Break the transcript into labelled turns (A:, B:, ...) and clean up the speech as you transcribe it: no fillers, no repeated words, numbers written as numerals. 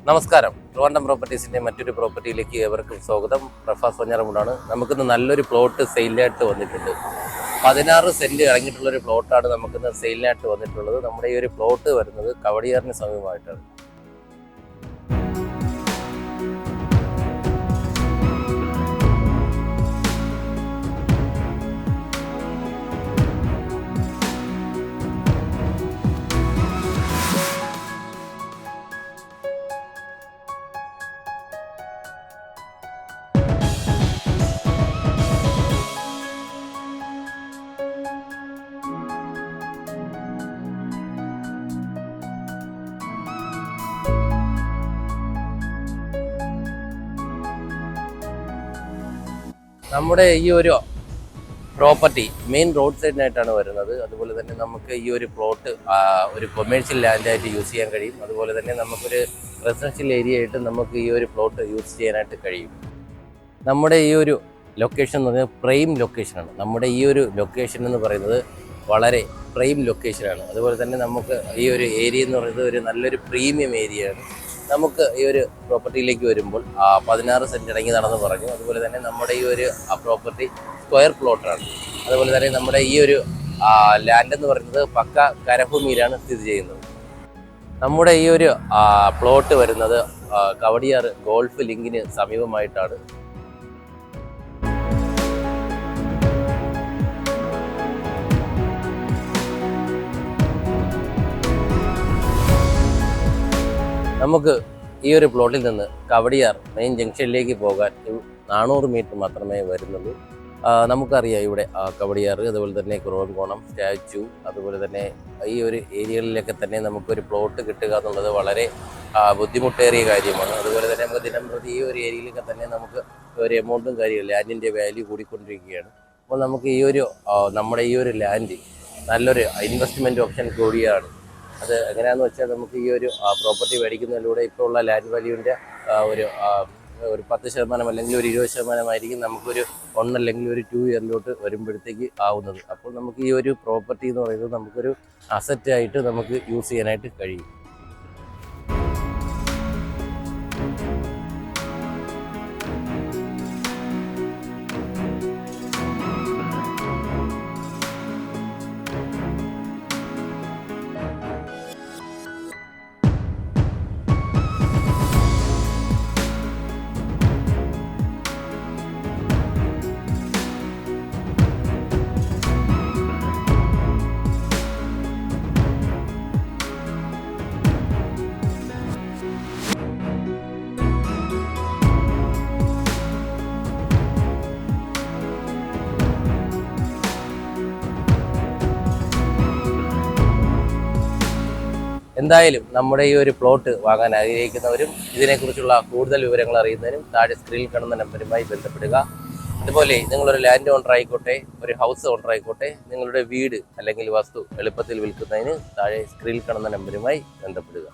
A: നമസ്കാരം. ട്രിവാൻഡ്രം പ്രോപ്പർട്ടീസിൻ്റെ മറ്റൊരു പ്രോപ്പർട്ടിയിലേക്ക് ഏവർക്കും സ്വാഗതം. പ്രഫാസ് പഞ്ഞാറമൂടാണ്. നമുക്കിന്ന് നല്ലൊരു പ്ലോട്ട് സെയിലിനായിട്ട് വന്നിട്ടുണ്ട്. 16 സെൻറ്റ് ഇറങ്ങിയിട്ടുള്ളൊരു പ്ലോട്ടാണ് നമുക്കിന്ന് സെയിലിനായിട്ട് വന്നിട്ടുള്ളത്. നമ്മുടെ ഈ ഒരു പ്ലോട്ട് വരുന്നത് കവടിയാറിന് സമീപമായിട്ടാണ്. നമ്മുടെ ഈ ഒരു പ്രോപ്പർട്ടി മെയിൻ റോഡ് സൈഡിനായിട്ടാണ് വരുന്നത്. അതുപോലെ തന്നെ നമുക്ക് ഈ ഒരു പ്ലോട്ട് ഒരു കൊമേഴ്ഷ്യൽ ലാൻഡായിട്ട് യൂസ് ചെയ്യാൻ കഴിയും. അതുപോലെ തന്നെ നമുക്കൊരു റെസിഡൻഷ്യൽ ഏരിയ ആയിട്ട് നമുക്ക് ഈ ഒരു പ്ലോട്ട് യൂസ് ചെയ്യാനായിട്ട് കഴിയും. നമ്മുടെ ഈ ഒരു ലൊക്കേഷൻ എന്ന് പറഞ്ഞാൽ പ്രൈം ലൊക്കേഷനാണ്. നമ്മുടെ ഈ ഒരു ലൊക്കേഷൻ എന്ന് പറയുന്നത് വളരെ പ്രൈം ലൊക്കേഷനാണ്. അതുപോലെ തന്നെ നമുക്ക് ഈ ഒരു ഏരിയ എന്ന് പറയുന്നത് ഒരു നല്ലൊരു പ്രീമിയം ഏരിയയാണ്. നമുക്ക് ഈ ഒരു പ്രോപ്പർട്ടിയിലേക്ക് വരുമ്പോൾ 16 സെൻറ്റ് ഇറങ്ങിയതാണെന്ന് പറഞ്ഞു. അതുപോലെ തന്നെ നമ്മുടെ ഈ ഒരു പ്രോപ്പർട്ടി സ്ക്വയർ പ്ലോട്ടാണ്. അതുപോലെ തന്നെ നമ്മുടെ ഈ ഒരു ലാൻഡ് എന്ന് പറയുന്നത് പക്ക കരഭൂമിയിലാണ് സ്ഥിതി ചെയ്യുന്നത്. നമ്മുടെ ഈ ഒരു പ്ലോട്ട് വരുന്നത് കവടിയാർ ഗോൾഫ് ലിങ്കിന് സമീപമായിട്ടാണ്. നമുക്ക് ഈ ഒരു പ്ലോട്ടിൽ നിന്ന് കവടിയാർ മെയിൻ ജംഗ്ഷനിലേക്ക് പോകാൻ 400 മീറ്റർ മാത്രമേ വരുന്നുള്ളൂ. നമുക്കറിയാം ഇവിടെ കവടിയാർ, അതുപോലെ തന്നെ കുറവൻകോണം, സ്റ്റാച്യു, അതുപോലെ തന്നെ ഈ ഒരു ഏരിയകളിലൊക്കെ തന്നെ നമുക്കൊരു പ്ലോട്ട് കിട്ടുക എന്നുള്ളത് വളരെ ബുദ്ധിമുട്ടേറിയ കാര്യമാണ്. അതുപോലെ തന്നെ നമുക്ക് ദിനംപ്രതി ഈ ഒരു ഏരിയയിലൊക്കെ തന്നെ നമുക്ക് ഒരു എമൗണ്ടും കാര്യമില്ല, ലാൻഡിൻ്റെ വാല്യൂ കൂടിക്കൊണ്ടിരിക്കുകയാണ്. അപ്പോൾ നമുക്ക് ഈ ഒരു നമ്മുടെ ഈ ഒരു ലാൻഡ് നല്ലൊരു ഇൻവെസ്റ്റ്മെൻറ്റ് ഓപ്ഷൻ കൂടിയാണ്. അത് എങ്ങനെയാണെന്ന് വെച്ചാൽ നമുക്ക് ഈ ഒരു പ്രോപ്പർട്ടി മേടിക്കുന്നതിലൂടെ ഇപ്പോൾ ഉള്ള ലാൻഡ് വാല്യൂവിൻ്റെ ഒരു 10% അല്ലെങ്കിൽ ഒരു 20% നമുക്കൊരു 1 അല്ലെങ്കിൽ ഒരു 2 ഇയറിലോട്ട് വരുമ്പോഴത്തേക്ക് ആവുന്നത്. അപ്പോൾ നമുക്ക് ഈ ഒരു പ്രോപ്പർട്ടി എന്ന് പറയുന്നത് നമുക്കൊരു അസറ്റായിട്ട് നമുക്ക് യൂസ് ചെയ്യാനായിട്ട് കഴിയും. എന്തായാലും നമ്മുടെ ഈ ഒരു പ്ലോട്ട് വാങ്ങാൻ ആഗ്രഹിക്കുന്നവരും ഇതിനെക്കുറിച്ചുള്ള കൂടുതൽ വിവരങ്ങൾ അറിയുന്നതിനും താഴെ സ്ക്രീനിൽ കാണുന്ന നമ്പറുമായി ബന്ധപ്പെടുക. അതുപോലെ നിങ്ങളൊരു ലാൻഡ് ഓണർ ആയിക്കോട്ടെ, ഒരു ഹൗസ് ഓണർ ആയിക്കോട്ടെ, നിങ്ങളുടെ വീട് അല്ലെങ്കിൽ വസ്തു എളുപ്പത്തിൽ വിൽക്കുന്നതിന് താഴെ സ്ക്രീനിൽ കാണുന്ന നമ്പറുമായി ബന്ധപ്പെടുക.